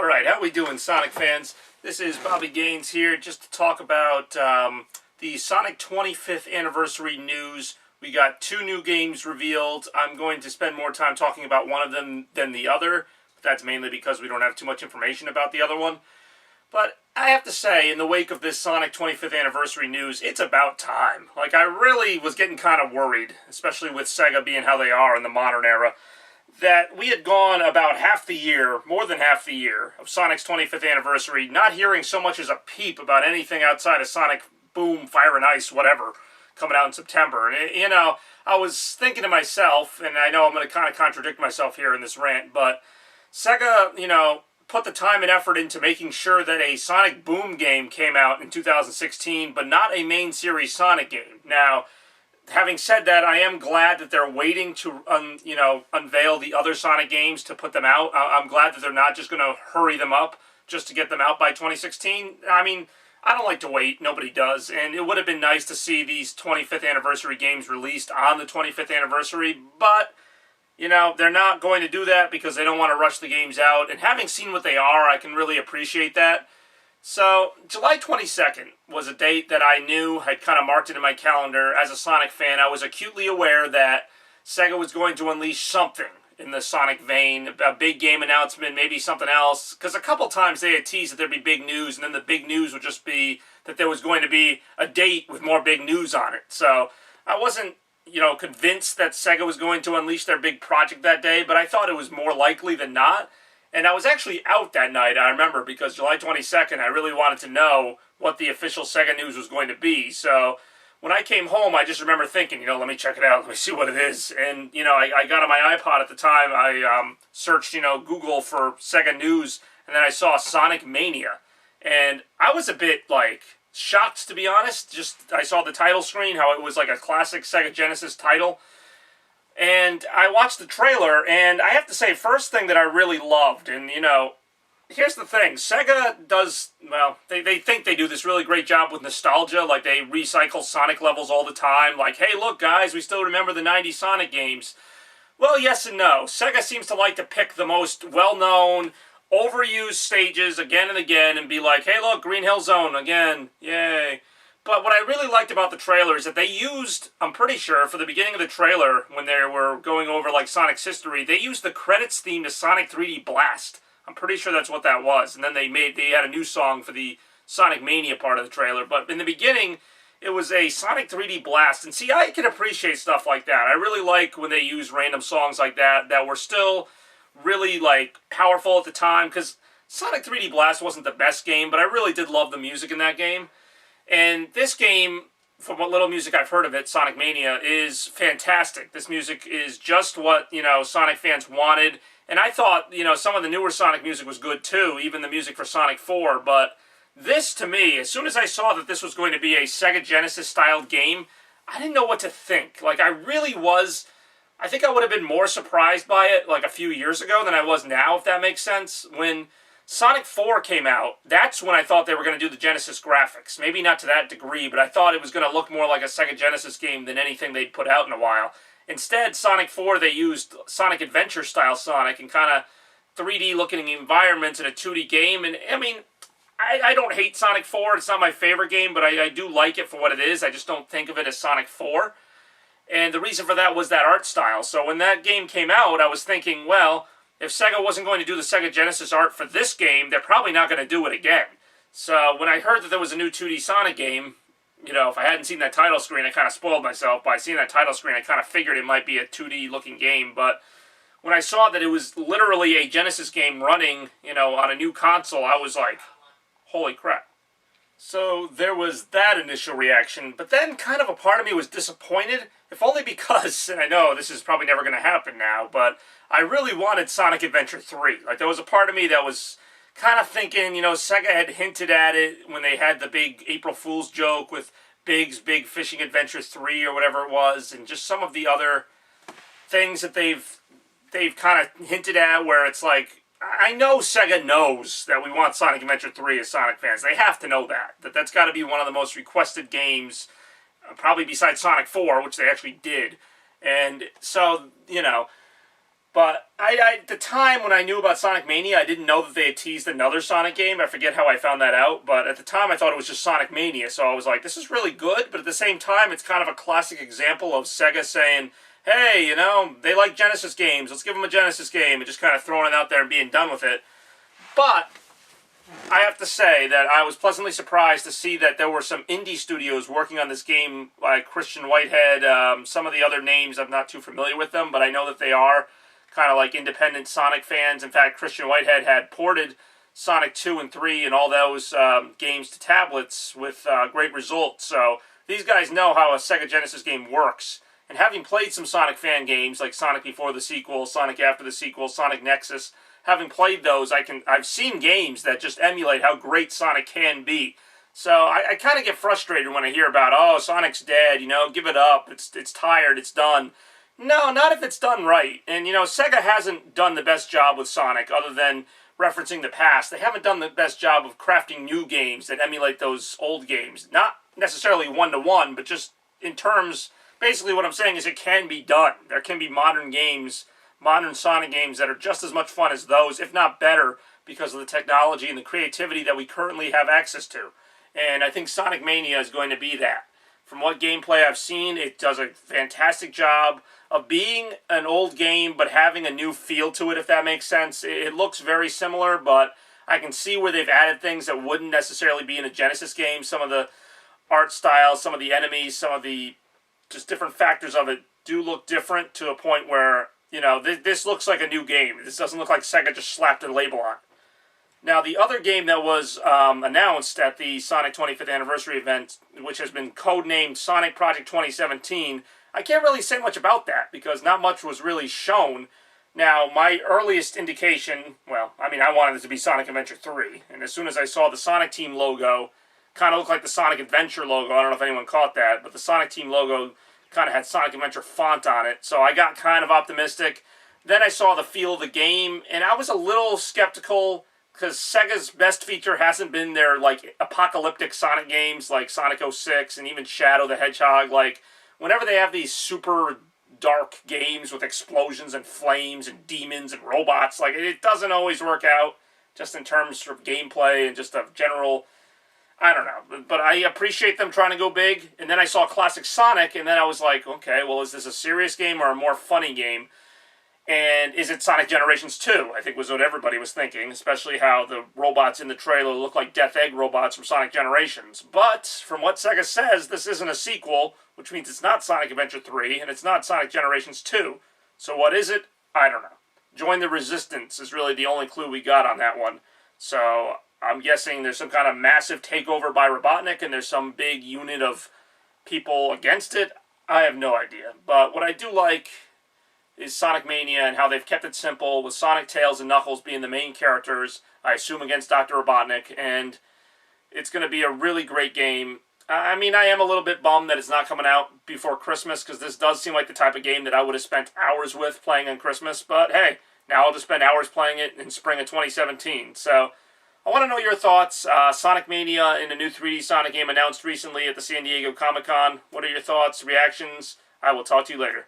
Alright, how we doing, Sonic fans? This is Bobby Gaines here just to talk about the Sonic 25th anniversary news. We got 2 new games revealed. I'm going to spend more time talking about one of them than the other. But that's mainly because we don't have too much information about the other one. But I have to say, in the wake of this Sonic 25th anniversary news, it's about time. Like, I really was getting kind of worried, especially with SEGA being how they are in the modern era, that we had gone about half the year, more than half the year, of Sonic's 25th anniversary, not hearing so much as a peep about anything outside of Sonic Boom, Fire and Ice, whatever, coming out in September. And, you know, I was thinking to myself, and I know I'm going to kind of contradict myself here in this rant, but SEGA, you know, put the time and effort into making sure that a Sonic Boom game came out in 2016, but not a main series Sonic game. Now, having said that, I am glad that they're waiting to, unveil the other Sonic games to put them out. I'm glad that they're not just going to hurry them up just to get them out by 2016. I mean, I don't like to wait. Nobody does. And it would have been nice to see these 25th anniversary games released on the 25th anniversary. But, you know, they're not going to do that because they don't want to rush the games out. And having seen what they are, I can really appreciate that. So, July 22nd was a date that I knew, had kind of marked it in my calendar. As a Sonic fan, I was acutely aware that SEGA was going to unleash something in the Sonic vein, a big game announcement, maybe something else. Because a couple times they had teased that there'd be big news, and then the big news would just be that there was going to be a date with more big news on it. So, I wasn't, convinced that SEGA was going to unleash their big project that day, but I thought it was more likely than not. And I was actually out that night, I remember, because July 22nd, I really wanted to know what the official SEGA news was going to be. So when I came home, I just remember thinking, let me check it out, let me see what it is. And, I got on my iPod at the time, I searched, Google for SEGA news, and then I saw Sonic Mania. And I was a bit, shocked, to be honest. Just, I saw the title screen, how it was like a classic Sega Genesis title. And I watched the trailer, and I have to say, first thing that I really loved, and, here's the thing. SEGA does, well, they think they do this really great job with nostalgia. Like, they recycle Sonic levels all the time. Like, hey, look, guys, we still remember the 90s Sonic games. Well, yes and no. SEGA seems to like to pick the most well-known, overused stages again and again and be like, hey, look, Green Hill Zone again. Yay. But what I really liked about the trailer is that they used, I'm pretty sure, for the beginning of the trailer, when they were going over, Sonic's history, they used the credits theme to Sonic 3D Blast. I'm pretty sure that's what that was. And then they had a new song for the Sonic Mania part of the trailer. But in the beginning, it was a Sonic 3D Blast. And see, I can appreciate stuff like that. I really like when they use random songs like that were still really, powerful at the time. Because Sonic 3D Blast wasn't the best game, but I really did love the music in that game. And this game, from what little music I've heard of it, Sonic Mania, is fantastic. This music is just what, Sonic fans wanted. And I thought, some of the newer Sonic music was good too, even the music for Sonic 4. But this, to me, as soon as I saw that this was going to be a Sega Genesis-styled game, I didn't know what to think. I really was. I think I would have been more surprised by it, a few years ago than I was now, if that makes sense. When Sonic 4 came out, that's when I thought they were going to do the Genesis graphics. Maybe not to that degree, but I thought it was going to look more like a Sega Genesis game than anything they'd put out in a while. Instead, Sonic 4, they used Sonic Adventure-style Sonic and kind of 3D-looking environments in a 2D game. And, I mean, I don't hate Sonic 4. It's not my favorite game, but I do like it for what it is. I just don't think of it as Sonic 4. And the reason for that was that art style. So when that game came out, I was thinking, well, if SEGA wasn't going to do the Sega Genesis art for this game, they're probably not going to do it again. So when I heard that there was a new 2D Sonic game, if I hadn't seen that title screen, I kind of spoiled myself. By seeing that title screen, I kind of figured it might be a 2D-looking game. But when I saw that it was literally a Genesis game running, on a new console, I was like, holy crap. So there was that initial reaction. But then kind of a part of me was disappointed, if only because, and I know this is probably never going to happen now, but I really wanted Sonic Adventure 3. There was a part of me that was kind of thinking, SEGA had hinted at it when they had the big April Fool's joke with Big's Big Fishing Adventure 3 or whatever it was, and just some of the other things that they've kind of hinted at where it's like, I know SEGA knows that we want Sonic Adventure 3 as Sonic fans. They have to know that's got to be one of the most requested games, probably besides Sonic 4, which they actually did. And so, But at the time when I knew about Sonic Mania, I didn't know that they had teased another Sonic game. I forget how I found that out, but at the time I thought it was just Sonic Mania, so I was like, this is really good, but at the same time, it's kind of a classic example of Sega saying, hey, you know, they like Genesis games, let's give them a Genesis game, and just kind of throwing it out there and being done with it. But I have to say that I was pleasantly surprised to see that there were some indie studios working on this game, like Christian Whitehead, some of the other names, I'm not too familiar with them, but I know that they are kind of like independent Sonic fans. In fact, Christian Whitehead had ported Sonic 2 and 3 and all those games to tablets with great results. So these guys know how a Sega Genesis game works. And having played some Sonic fan games like Sonic Before the Sequel, Sonic After the Sequel, Sonic Nexus, having played those, I've seen games that just emulate how great Sonic can be. So I kind of get frustrated when I hear about, oh, Sonic's dead, you know, give it up, it's tired, it's done. No, not if it's done right. And, you know, Sega hasn't done the best job with Sonic, other than referencing the past. They haven't done the best job of crafting new games that emulate those old games. Not necessarily one-to-one, but just in terms, basically what I'm saying is it can be done. There can be modern games, modern Sonic games that are just as much fun as those, if not better, because of the technology and the creativity that we currently have access to. And I think Sonic Mania is going to be that. From what gameplay I've seen, it does a fantastic job of being an old game, but having a new feel to it, if that makes sense. It looks very similar, but I can see where they've added things that wouldn't necessarily be in a Genesis game. Some of the art styles, some of the enemies, some of the just different factors of it do look different to a point where, you know, this looks like a new game. This doesn't look like Sega just slapped a label on it. Now, the other game that was announced at the Sonic 25th Anniversary event, which has been codenamed Sonic Project 2017, I can't really say much about that because not much was really shown. Now, my earliest indication, well, I mean, I wanted it to be Sonic Adventure 3, and as soon as I saw the Sonic Team logo, kind of looked like the Sonic Adventure logo. I don't know if anyone caught that, but the Sonic Team logo kind of had Sonic Adventure font on it, so I got kind of optimistic. Then I saw the feel of the game, and I was a little skeptical because Sega's best feature hasn't been their, like, apocalyptic Sonic games like Sonic 06 and even Shadow the Hedgehog. Like, whenever they have these super dark games with explosions and flames and demons and robots, like, it doesn't always work out just in terms of gameplay and just a general, I don't know. But I appreciate them trying to go big. And then I saw Classic Sonic, and then I was like, okay, well, is this a serious game or a more funny game? And is it Sonic Generations 2? I think was what everybody was thinking, especially how the robots in the trailer look like Death Egg robots from Sonic Generations. But from what Sega says, this isn't a sequel, which means it's not Sonic Adventure 3, and it's not Sonic Generations 2. So what is it? I don't know. Join the Resistance is really the only clue we got on that one. So I'm guessing there's some kind of massive takeover by Robotnik, and there's some big unit of people against it. I have no idea. But what I do like is Sonic Mania and how they've kept it simple with Sonic, Tails, and Knuckles being the main characters, I assume against Dr. Robotnik, and it's going to be a really great game. I mean, I am a little bit bummed that it's not coming out before Christmas, because this does seem like the type of game that I would have spent hours with playing on Christmas, but hey, now I'll just spend hours playing it in spring of 2017. So I want to know your thoughts. Sonic Mania in the new 3D Sonic game announced recently at the San Diego Comic-Con. What are your thoughts, reactions? I will talk to you later.